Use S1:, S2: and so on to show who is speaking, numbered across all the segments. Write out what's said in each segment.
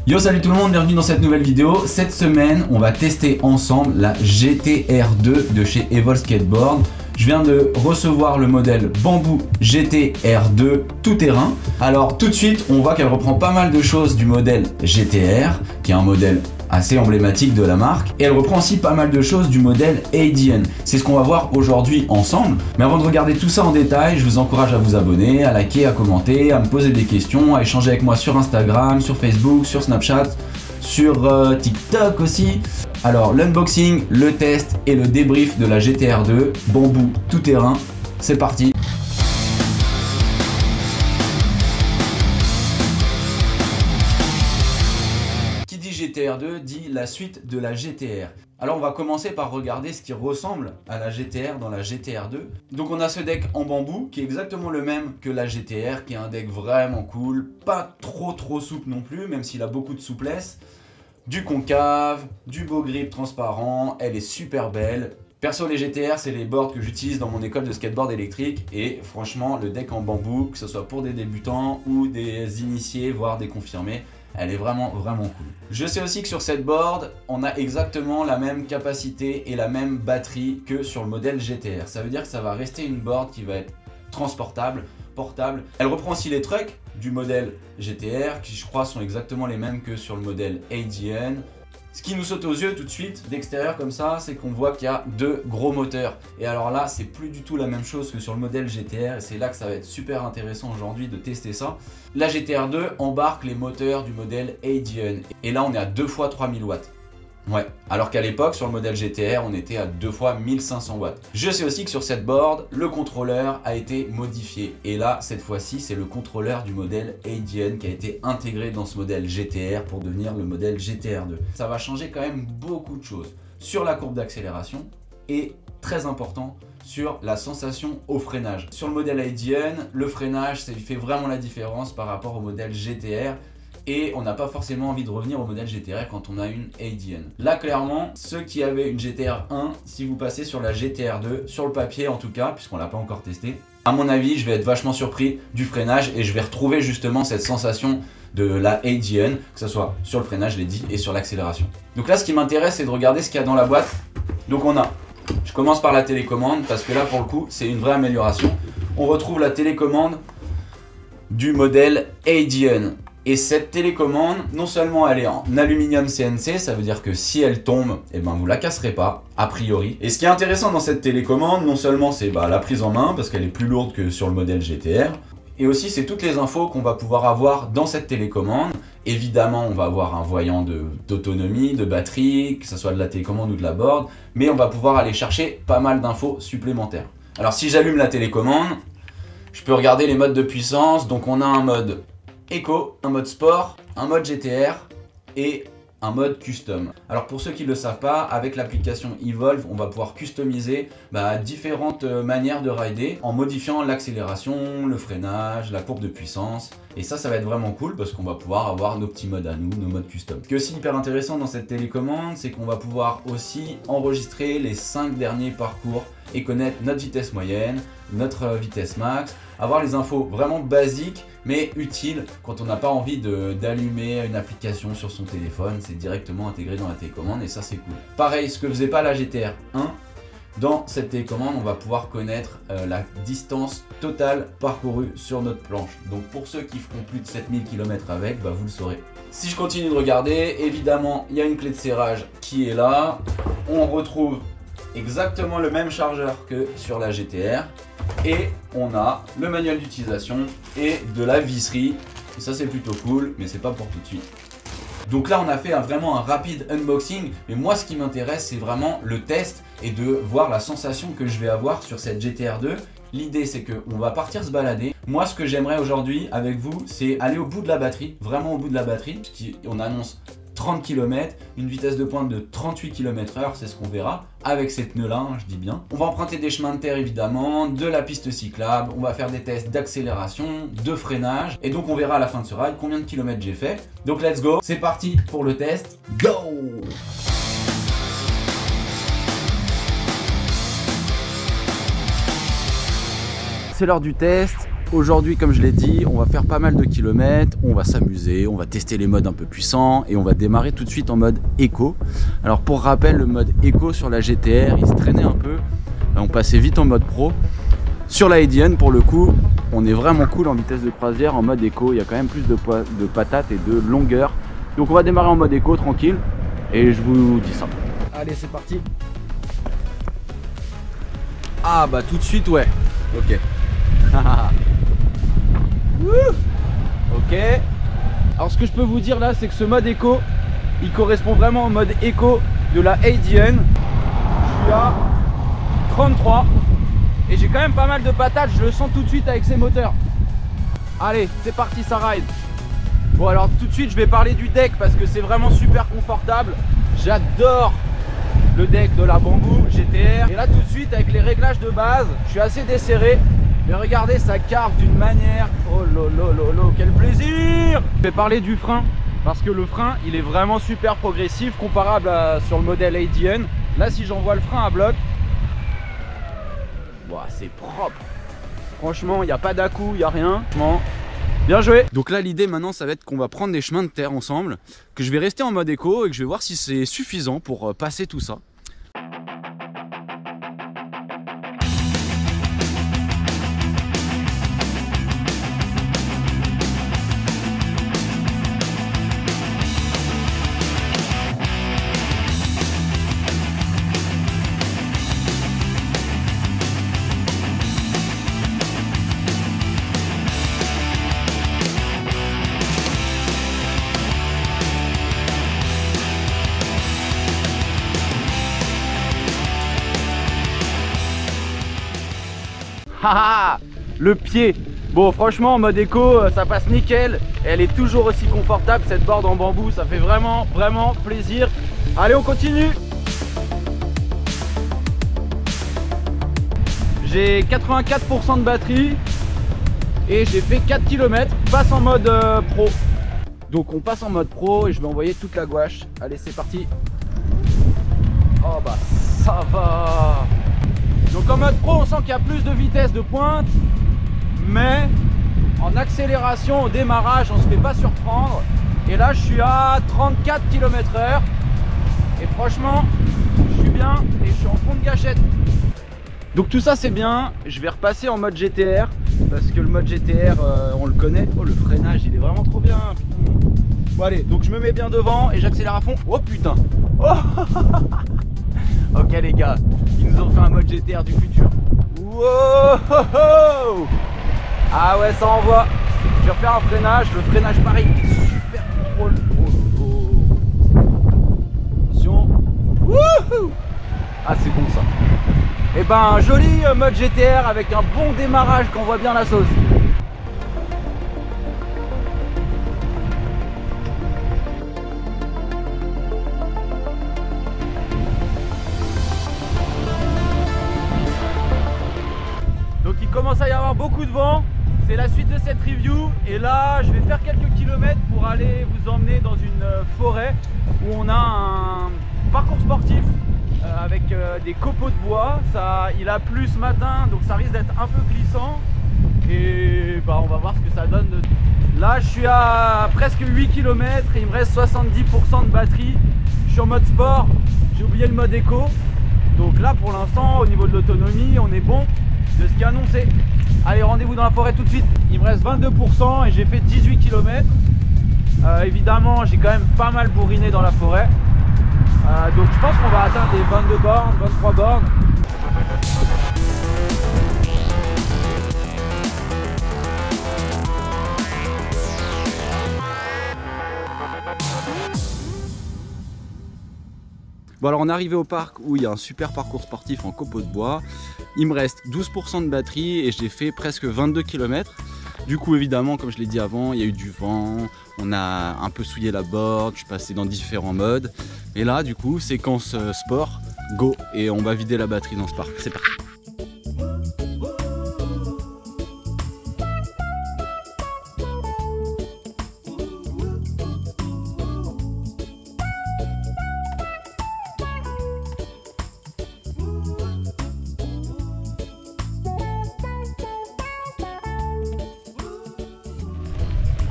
S1: Yo, salut tout le monde, bienvenue dans cette nouvelle vidéo. Cette semaine, on va tester ensemble la GT-R2 de chez Evol Skateboard. Je viens de recevoir le modèle Bamboo GT-R2 tout terrain. Alors tout de suite, on voit qu'elle reprend pas mal de choses du modèle GT-R, qui est un modèle assez emblématique de la marque, et elle reprend aussi pas mal de choses du modèle ADN. C'est ce qu'on va voir aujourd'hui ensemble. Mais avant de regarder tout ça en détail, je vous encourage à vous abonner, à liker, à commenter, à me poser des questions, à échanger avec moi sur Instagram, sur Facebook, sur Snapchat, sur TikTok aussi. Alors l'unboxing, le test et le débrief de la GT-R2 Bamboo tout terrain, c'est parti. Qui dit GT-R2 dit la suite de la GT-R. Alors on va commencer par regarder ce qui ressemble à la GT-R dans la GT-R2. Donc on a ce deck en bambou qui est exactement le même que la GT-R, qui est un deck vraiment cool, pas trop souple non plus, même s'il a beaucoup de souplesse. Du concave, du beau grip transparent, elle est super belle. Perso, les GT-R, c'est les boards que j'utilise dans mon école de skateboard électrique, et franchement, le deck en bambou, que ce soit pour des débutants ou des initiés, voire des confirmés, elle est vraiment cool. Je sais aussi que sur cette board, on a exactement la même capacité et la même batterie que sur le modèle GT-R. Ça veut dire que ça va rester une board qui va être transportable, portable. Elle reprend aussi les trucks du modèle GT-R, qui je crois sont exactement les mêmes que sur le modèle ADN. Ce qui nous saute aux yeux tout de suite d'extérieur comme ça, c'est qu'on voit qu'il y a deux gros moteurs. Et alors là, c'est plus du tout la même chose que sur le modèle GT-R, et c'est là que ça va être super intéressant aujourd'hui de tester ça. La GT-R2 embarque les moteurs du modèle ADN, et là on est à 2 fois 3000 watts. Ouais, alors qu'à l'époque, sur le modèle GT-R, on était à 2 fois 1500 watts. Je sais aussi que sur cette board, le contrôleur a été modifié. Et là, cette fois-ci, c'est le contrôleur du modèle ADN qui a été intégré dans ce modèle GT-R pour devenir le modèle GT-R2. Ça va changer quand même beaucoup de choses sur la courbe d'accélération et, très important, sur la sensation au freinage. Sur le modèle ADN, le freinage, ça fait vraiment la différence par rapport au modèle GT-R. Et on n'a pas forcément envie de revenir au modèle GT-R quand on a une ADN. Là, clairement, ceux qui avaient une GT-R 1, si vous passez sur la GT-R2, sur le papier en tout cas, puisqu'on l'a pas encore testé, à mon avis, je vais être vachement surpris du freinage et je vais retrouver justement cette sensation de la ADN, que ce soit sur le freinage, je l'ai dit, et sur l'accélération. Donc là, ce qui m'intéresse, c'est de regarder ce qu'il y a dans la boîte. Donc on a, je commence par la télécommande, parce que là, pour le coup, c'est une vraie amélioration. On retrouve la télécommande du modèle ADN. Et cette télécommande, non seulement elle est en aluminium CNC, ça veut dire que si elle tombe, eh ben vous la casserez pas, a priori. Et ce qui est intéressant dans cette télécommande, non seulement c'est la prise en main, parce qu'elle est plus lourde que sur le modèle GT-R, et aussi c'est toutes les infos qu'on va pouvoir avoir dans cette télécommande. Évidemment, on va avoir un voyant d'autonomie, de batterie, que ce soit de la télécommande ou de la board, mais on va pouvoir aller chercher pas mal d'infos supplémentaires. Alors si j'allume la télécommande, je peux regarder les modes de puissance. Donc on a un mode Eco, un mode sport, un mode GT-R et un mode custom. Alors pour ceux qui ne le savent pas, avec l'application Evolve, on va pouvoir customiser différentes manières de rider en modifiant l'accélération, le freinage, la courbe de puissance. Et ça va être vraiment cool parce qu'on va pouvoir avoir nos petits modes à nous, nos modes custom. Ce qui est aussi hyper intéressant dans cette télécommande, c'est qu'on va pouvoir aussi enregistrer les 5 derniers parcours et connaître notre vitesse moyenne, notre vitesse max, avoir les infos vraiment basiques mais utiles quand on n'a pas envie d'allumer une application sur son téléphone. C'est directement intégré dans la télécommande et ça c'est cool. Pareil, ce que faisait pas la GT-R 1, dans cette télécommande on va pouvoir connaître la distance totale parcourue sur notre planche. Donc pour ceux qui feront plus de 7000 km avec, vous le saurez. Si je continue de regarder, évidemment il y a une clé de serrage qui est là. On retrouve exactement le même chargeur que sur la GT-R et on a le manuel d'utilisation et de la visserie. Et ça c'est plutôt cool, mais c'est pas pour tout de suite. Donc là on a fait vraiment un rapide unboxing, mais moi ce qui m'intéresse c'est vraiment le test et de voir la sensation que je vais avoir sur cette GT-R2. L'idée c'est qu'on va partir se balader. Moi ce que j'aimerais aujourd'hui avec vous, c'est aller au bout de la batterie, vraiment au bout de la batterie, puisqu'on annonce 30 km, une vitesse de pointe de 38 km/h, c'est ce qu'on verra avec ces pneus-là, hein, je dis bien. On va emprunter des chemins de terre évidemment, de la piste cyclable, on va faire des tests d'accélération, de freinage, et donc on verra à la fin de ce ride combien de kilomètres j'ai fait. Donc let's go, c'est parti pour le test, go! C'est l'heure du test. Aujourd'hui, comme je l'ai dit, on va faire pas mal de kilomètres, on va s'amuser, on va tester les modes un peu puissants et on va démarrer tout de suite en mode éco. Alors pour rappel, le mode éco sur la GTR, il se traînait un peu, on passait vite en mode pro. Sur la ADN, pour le coup, on est vraiment cool en vitesse de croisière, en mode éco, il y a quand même plus de patates et de longueur. Donc on va démarrer en mode éco, tranquille, et je vous dis ça. Allez, c'est parti. Ah bah tout de suite, ouais, ok. Ok. Alors ce que je peux vous dire là, c'est que ce mode éco, il correspond vraiment au mode éco de la ADN. Je suis à 33 et j'ai quand même pas mal de patates, je le sens tout de suite avec ces moteurs. Allez, c'est parti, ça ride. Bon alors tout de suite je vais parler du deck parce que c'est vraiment super confortable. J'adore le deck de la Bamboo GTR. Et là tout de suite avec les réglages de base, je suis assez desserré. Mais regardez, ça carve d'une manière, oh lolo, quel plaisir! Je vais parler du frein, parce que le frein, il est vraiment super progressif, comparable sur le modèle ADN. Là, si j'envoie le frein à bloc, c'est propre. Franchement, il n'y a pas d'à-coup, il n'y a rien. Bien joué! Donc là, l'idée maintenant, ça va être qu'on va prendre des chemins de terre ensemble, que je vais rester en mode éco et que je vais voir si c'est suffisant pour passer tout ça. Haha, le pied. Bon franchement en mode éco ça passe nickel. Elle est toujours aussi confortable cette board en bambou. Ça fait vraiment plaisir. Allez on continue. J'ai 84% de batterie et j'ai fait 4 km. Passe en mode pro. Donc on passe en mode pro et je vais envoyer toute la gouache. Allez c'est parti. Oh bah ça va. Donc en mode pro on sent qu'il y a plus de vitesse de pointe, mais en accélération au démarrage on se fait pas surprendre. Et là je suis à 34 km/h et franchement je suis bien et je suis en fond de gâchette. Donc tout ça c'est bien, je vais repasser en mode GTR parce que le mode GTR on le connaît. Oh le freinage il est vraiment trop bien. Bon allez, donc je me mets bien devant et j'accélère à fond. Oh putain. Oh ok les gars, ils nous ont fait un mode GTR du futur. Wow. Ah ouais ça envoie. Je vais refaire un freinage, le freinage pareil il est super contrôle. Attention. Wouhou. Ah c'est bon ça. Et ben un joli mode GTR avec un bon démarrage qu'on voit bien la sauce. Donc il commence à y avoir beaucoup de vent, c'est la suite de cette review et là je vais faire quelques kilomètres pour aller vous emmener dans une forêt où on a un parcours sportif avec des copeaux de bois. Il a plu ce matin donc ça risque d'être un peu glissant et bah, on va voir ce que ça donne. Là je suis à presque 8 km et il me reste 70% de batterie. Je suis en mode sport, j'ai oublié le mode éco. Donc là pour l'instant au niveau de l'autonomie on est bon de ce qui est annoncé. Allez rendez-vous dans la forêt tout de suite. Il me reste 22% et j'ai fait 18 km. Évidemment j'ai quand même pas mal bourriné dans la forêt. Donc je pense qu'on va atteindre les 22 bornes, 23 bornes. Bon alors on est arrivé au parc où il y a un super parcours sportif en copeaux de bois. Il me reste 12% de batterie et j'ai fait presque 22 km. Du coup évidemment comme je l'ai dit avant, il y a eu du vent, on a un peu souillé la board, je suis passé dans différents modes. Et là du coup séquence sport, go, et on va vider la batterie dans ce parc, c'est parti.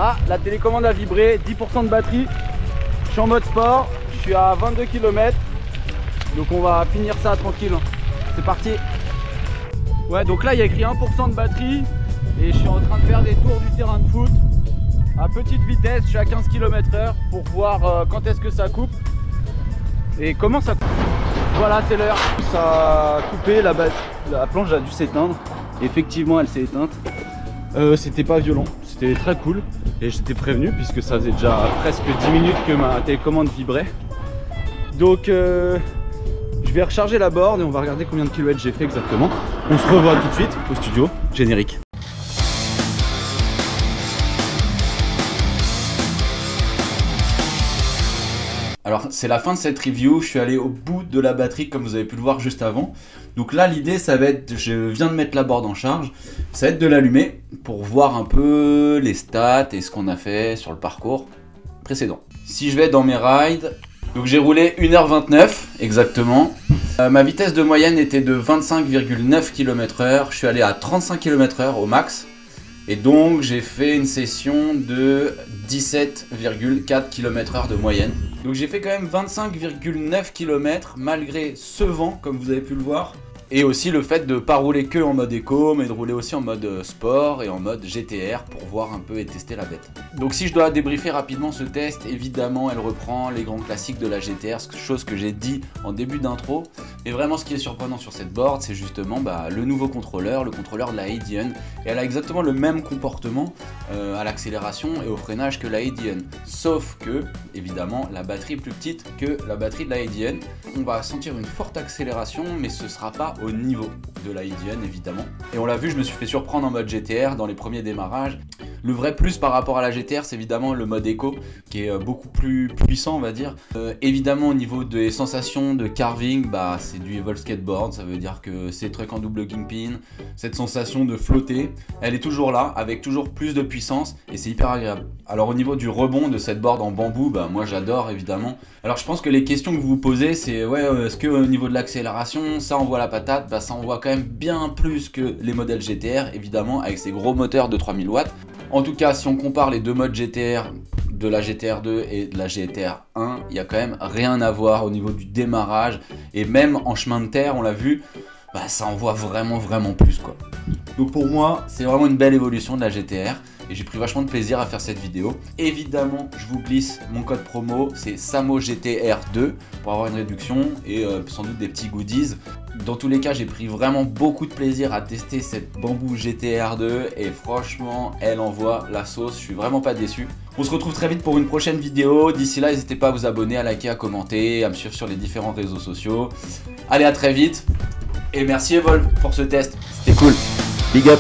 S1: Ah, la télécommande a vibré, 10% de batterie. Je suis en mode sport, je suis à 22 km. Donc on va finir ça tranquille. C'est parti. Ouais, donc là il y a écrit 1% de batterie. Et je suis en train de faire des tours du terrain de foot à petite vitesse, je suis à 15 km/h pour voir quand est-ce que ça coupe. Et comment ça coupe. Voilà, c'est l'heure. Ça a coupé, la planche a dû s'éteindre. Effectivement, elle s'est éteinte. C'était pas violent, c'était très cool. Et j'étais prévenu puisque ça faisait déjà presque 10 minutes que ma télécommande vibrait. Donc je vais recharger la borne et on va regarder combien de kilomètres j'ai fait exactement. On se revoit tout de suite au studio, générique. Alors c'est la fin de cette review, je suis allé au bout de la batterie comme vous avez pu le voir juste avant. Donc là l'idée ça va être, je viens de mettre la board en charge, ça va être de l'allumer pour voir un peu les stats et ce qu'on a fait sur le parcours précédent. Si je vais dans mes rides, donc j'ai roulé 1h29 exactement. Ma vitesse de moyenne était de 25,9 km/h, je suis allé à 35 km/h au max. Et donc j'ai fait une session de 17,4 km/h de moyenne. Donc j'ai fait quand même 25,9 km malgré ce vent comme vous avez pu le voir. Et aussi le fait de ne pas rouler que en mode éco, mais de rouler aussi en mode sport et en mode GTR pour voir un peu et tester la bête. Donc si je dois débriefer rapidement ce test, évidemment elle reprend les grands classiques de la GTR, chose que j'ai dit en début d'intro. Et vraiment ce qui est surprenant sur cette board, c'est justement le nouveau contrôleur, le contrôleur de la Aidian. Et elle a exactement le même comportement à l'accélération et au freinage que la Aidian. Sauf que, évidemment, la batterie est plus petite que la batterie de la Aidian. On va sentir une forte accélération, mais ce ne sera pas au niveau de la Aidian évidemment. Et on l'a vu, je me suis fait surprendre en mode GTR dans les premiers démarrages. Le vrai plus par rapport à la GTR, c'est évidemment le mode éco qui est beaucoup plus puissant on va dire. Évidemment au niveau des sensations de carving, c'est du Evolve Skateboard, ça veut dire que c'est truck en double kingpin, cette sensation de flotter, elle est toujours là avec toujours plus de puissance et c'est hyper agréable. Alors au niveau du rebond de cette board en bambou, moi j'adore évidemment. Alors je pense que les questions que vous vous posez c'est est-ce que au niveau de l'accélération ça envoie la patate? Ça envoie quand même bien plus que les modèles GTR évidemment avec ces gros moteurs de 3000 watts. En tout cas si on compare les deux modes GTR de la GTR 2 et de la GTR 1, il n'y a quand même rien à voir au niveau du démarrage et même en chemin de terre on l'a vu, ça envoie vraiment plus quoi. Donc pour moi c'est vraiment une belle évolution de la GTR et j'ai pris vachement de plaisir à faire cette vidéo. Évidemment je vous glisse mon code promo, c'est SAMOGTR2 pour avoir une réduction et sans doute des petits goodies. Dans tous les cas j'ai pris vraiment beaucoup de plaisir à tester cette Bamboo GTR2 et franchement elle envoie la sauce, je suis vraiment pas déçu. On se retrouve très vite pour une prochaine vidéo, d'ici là n'hésitez pas à vous abonner, à liker, à commenter, à me suivre sur les différents réseaux sociaux. Allez à très vite et merci Evolve pour ce test, c'était cool, big up.